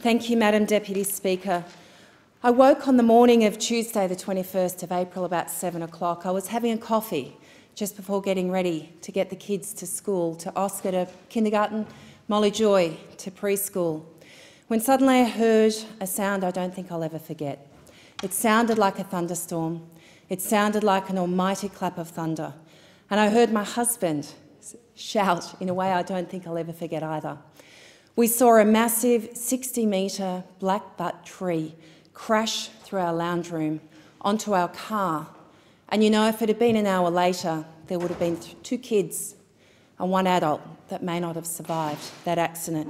Thank you, Madam Deputy Speaker. I woke on the morning of Tuesday the 21st of April about 7 o'clock. I was having a coffee just before getting ready to get the kids to school, to Oscar to kindergarten, Molly Joy to preschool, when suddenly I heard a sound I don't think I'll ever forget. It sounded like a thunderstorm. It sounded like an almighty clap of thunder. And I heard my husband shout in a way I don't think I'll ever forget either. We saw a massive 60-metre black butt tree crash through our lounge room onto our car. And you know, if it had been an hour later, there would have been 2 kids and 1 adult that may not have survived that accident.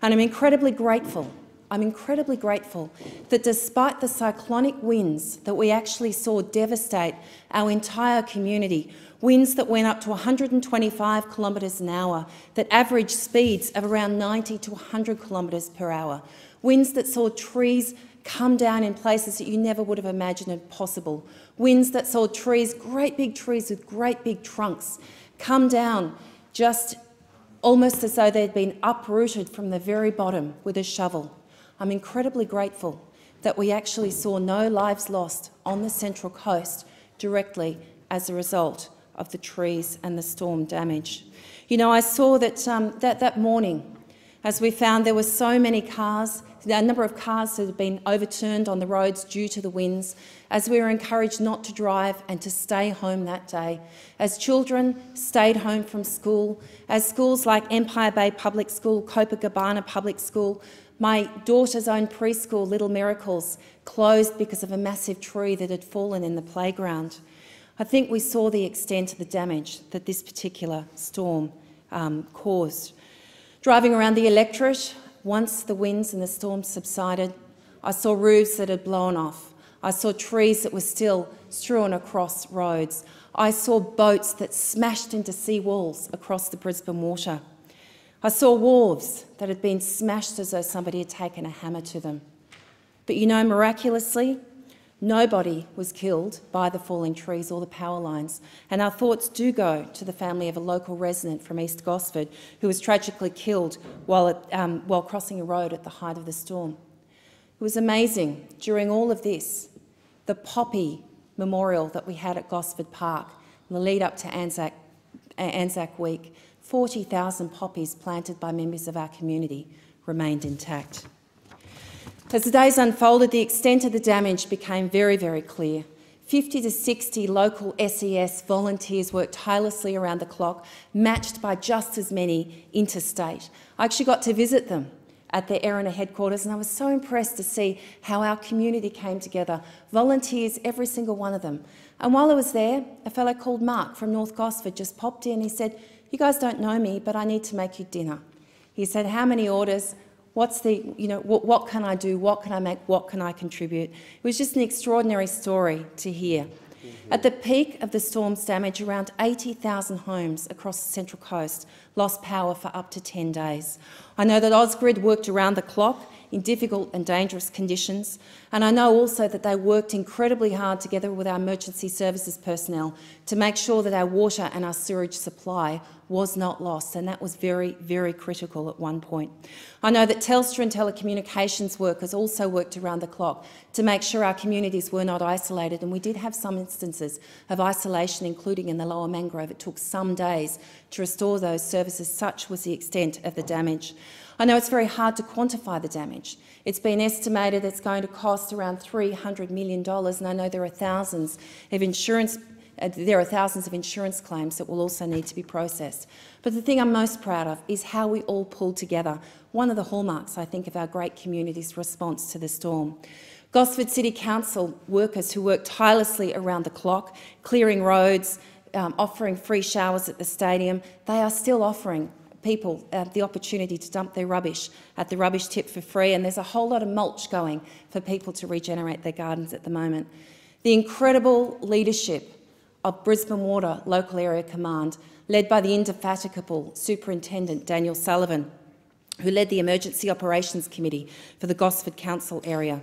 And I'm incredibly grateful that despite the cyclonic winds that we actually saw devastate our entire community, winds that went up to 125 kilometres an hour, that averaged speeds of around 90 to 100 kilometres per hour, winds that saw trees come down in places that you never would have imagined possible, winds that saw trees, great big trees with great big trunks, come down just almost as though they'd been uprooted from the very bottom with a shovel. I'm incredibly grateful that we actually saw no lives lost on the Central Coast directly as a result of the trees and the storm damage. You know, I saw that that morning, as we found there were so many cars, a number of cars that had been overturned on the roads due to the winds, as we were encouraged not to drive and to stay home that day, as children stayed home from school, as schools like Empire Bay Public School, Copacabana Public School, my daughter's own preschool, Little Miracles, closed because of a massive tree that had fallen in the playground. I think we saw the extent of the damage that this particular storm caused. Driving around the electorate, once the winds and the storm subsided, I saw roofs that had blown off. I saw trees that were still strewn across roads. I saw boats that smashed into sea walls across the Brisbane water. I saw wharves that had been smashed as though somebody had taken a hammer to them. But you know, miraculously, nobody was killed by the falling trees or the power lines, and our thoughts do go to the family of a local resident from East Gosford who was tragically killed while crossing a road at the height of the storm. It was amazing, during all of this, the poppy memorial that we had at Gosford Park in the lead up to Anzac Week, 40,000 poppies planted by members of our community remained intact. As the days unfolded, the extent of the damage became very, very clear. 50 to 60 local SES volunteers worked tirelessly around the clock, matched by just as many interstate. I actually got to visit them at their Erina headquarters, and I was so impressed to see how our community came together, volunteers, every single one of them. And while I was there, a fellow called Mark from North Gosford just popped in. He said, "You guys don't know me, but I need to make you dinner." He said, "How many orders? What's the, what can I do? What can I make? What can I contribute?" It was just an extraordinary story to hear. At the peak of the storm's damage, around 80,000 homes across the Central Coast lost power for up to 10 days. I know that Ausgrid worked around the clock in difficult and dangerous conditions, and I know also that they worked incredibly hard together with our emergency services personnel to make sure that our water and our sewage supply was not lost, and that was very, very critical at one point. I know that Telstra and telecommunications workers also worked around the clock to make sure our communities were not isolated, and we did have some instances of isolation, including in the Lower Mangrove. It took some days to restore those services, such was the extent of the damage. I know it's very hard to quantify the damage. It's been estimated it's going to cost around $300 million, and I know there are thousands of insurance claims that will also need to be processed. But the thing I'm most proud of is how we all pulled together, one of the hallmarks, I think, of our great community's response to the storm. Gosford City Council workers who worked tirelessly around the clock, clearing roads, offering free showers at the stadium, they are still offering people the opportunity to dump their rubbish at the rubbish tip for free, and there's a whole lot of mulch going for people to regenerate their gardens at the moment. The incredible leadership of Brisbane Water Local Area Command, led by the indefatigable Superintendent Daniel Sullivan, who led the Emergency Operations Committee for the Gosford Council area.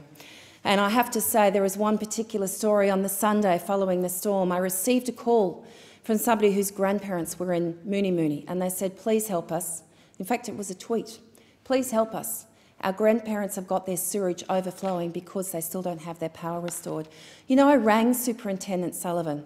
And I have to say, there is one particular story on the Sunday following the storm. I received a call from somebody whose grandparents were in Mooney, and they said, "Please help us." In fact, it was a tweet. "Please help us. Our grandparents have got their sewage overflowing because they still don't have their power restored. You know, I rang Superintendent Sullivan.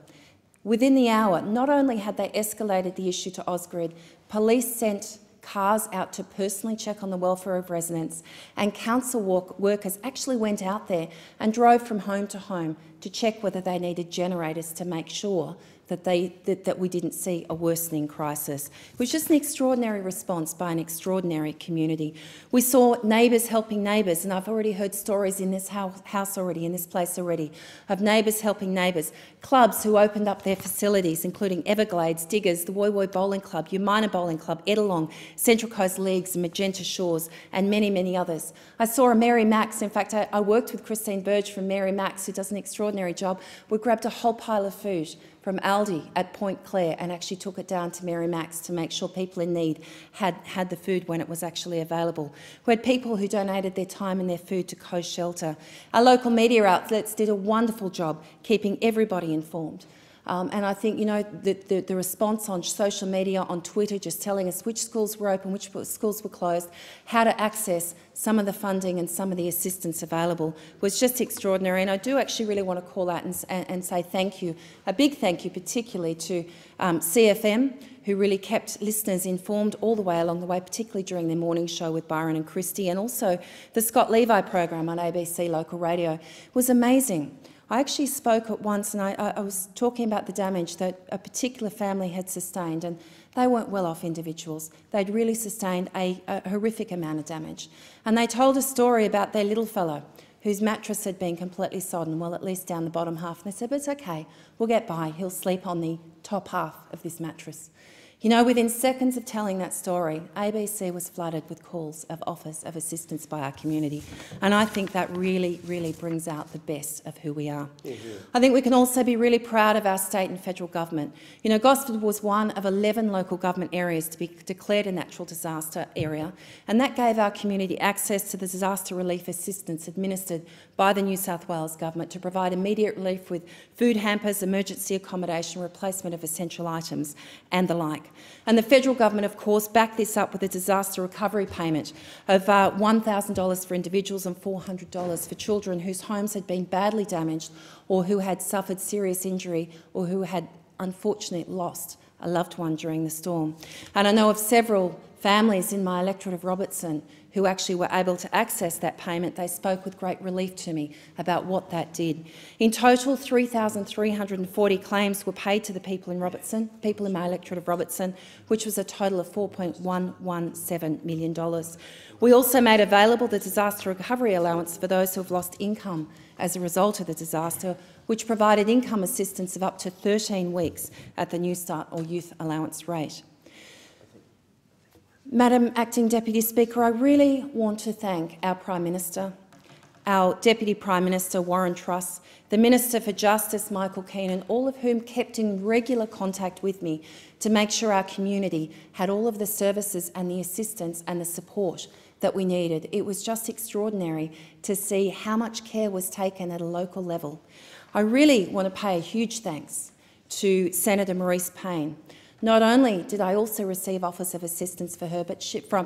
Within the hour, not only had they escalated the issue to Ausgrid, police sent cars out to personally check on the welfare of residents, and council workers actually went out there and drove from home to home to check whether they needed generators to make sure that we didn't see a worsening crisis. It was just an extraordinary response by an extraordinary community. We saw neighbours helping neighbours, and I've already heard stories in this house already, in this place already, of neighbours helping neighbours. Clubs who opened up their facilities, including Everglades, Diggers, the Woy Woy Bowling Club, Umina Bowling Club, Edelong, Central Coast Leagues, Magenta Shores, and many, many others. I saw a Mary Max. In fact, I worked with Christine Burge from Mary Max, who does an extraordinary job. We grabbed a whole pile of food from Aldi at Point Clare and actually took it down to Mary Max to make sure people in need had the food when it was actually available. We had people who donated their time and their food to Coast Shelter. Our local media outlets did a wonderful job keeping everybody informed. And I think, you know, the response on social media, on Twitter, just telling us which schools were open, which schools were closed, how to access some of the funding and some of the assistance available was just extraordinary. And I do actually really want to call out and say thank you, a big thank you particularly to CFM, who really kept listeners informed all the way along the way, particularly during their morning show with Byron and Christie, and also the Scott Levi program on ABC Local Radio. It was amazing. I actually spoke at once and I was talking about the damage that a particular family had sustained, and they weren't well-off individuals. They'd really sustained a horrific amount of damage. And they told a story about their little fellow whose mattress had been completely sodden, well, at least down the bottom half. And they said, but it's okay, we'll get by. He'll sleep on the top half of this mattress. You know, within seconds of telling that story, ABC was flooded with calls of offers of assistance by our community. And I think that really, really brings out the best of who we are. I think we can also be really proud of our state and federal government. You know, Gosford was one of 11 local government areas to be declared a natural disaster area, and that gave our community access to the disaster relief assistance administered by the New South Wales government to provide immediate relief with food hampers, emergency accommodation, replacement of essential items and the like. And the federal government, of course, backed this up with a disaster recovery payment of $1,000 for individuals and $400 for children whose homes had been badly damaged or who had suffered serious injury or who had unfortunately lost a loved one during the storm. And I know of several families in my electorate of Robertson who actually were able to access that payment. They spoke with great relief to me about what that did. In total, 3,340 claims were paid to the people in Robertson, people in my electorate of Robertson, which was a total of $4.117 million. We also made available the disaster recovery allowance for those who have lost income as a result of the disaster, which provided income assistance of up to 13 weeks at the New Start or Youth Allowance rate. Madam Acting Deputy Speaker, I really want to thank our Prime Minister, our Deputy Prime Minister Warren Truss, the Minister for Justice Michael Keenan, all of whom kept in regular contact with me to make sure our community had all of the services and the assistance and the support that we needed. It was just extraordinary to see how much care was taken at a local level. I really want to pay a huge thanks to Senator Marise Payne. Not only did I also receive offers of assistance for her,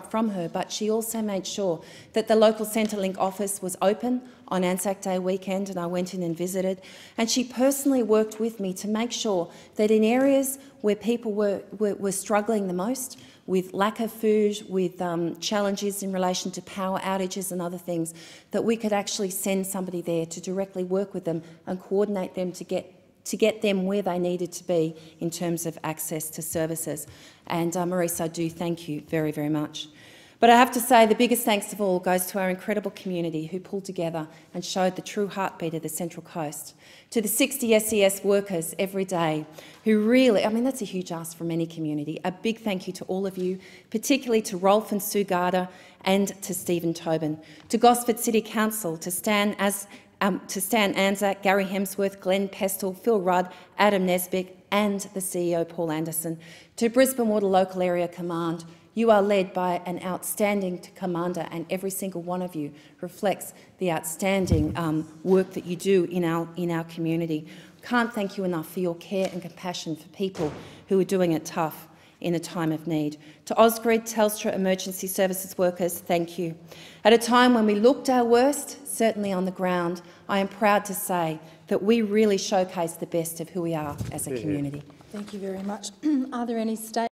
from her, but she also made sure that the local Centrelink office was open on Anzac Day weekend, and I went in and visited. And she personally worked with me to make sure that in areas where people were struggling the most, with lack of food, with challenges in relation to power outages and other things, that we could actually send somebody there to directly work with them and coordinate them to get them where they needed to be in terms of access to services. And Maurice, I do thank you very, very much. But I have to say the biggest thanks of all goes to our incredible community who pulled together and showed the true heartbeat of the Central Coast. To the 60 SES workers every day who really, I mean, that's a huge ask from any community. A big thank you to all of you, particularly to Rolf and Sue Garda and to Stephen Tobin. To Gosford City Council, to Stan Anzac, Gary Hemsworth, Glenn Pestle, Phil Rudd, Adam Nesbitt and the CEO Paul Anderson. To Brisbane Water Local Area Command, you are led by an outstanding commander, and every single one of you reflects the outstanding work that you do in our community. Can't thank you enough for your care and compassion for people who are doing it tough. in a time of need. To Ausgrid, Telstra Emergency Services workers, thank you. At a time when we looked our worst, certainly on the ground, I am proud to say that we really showcase the best of who we are as a community. Thank you very much. Are there any statements?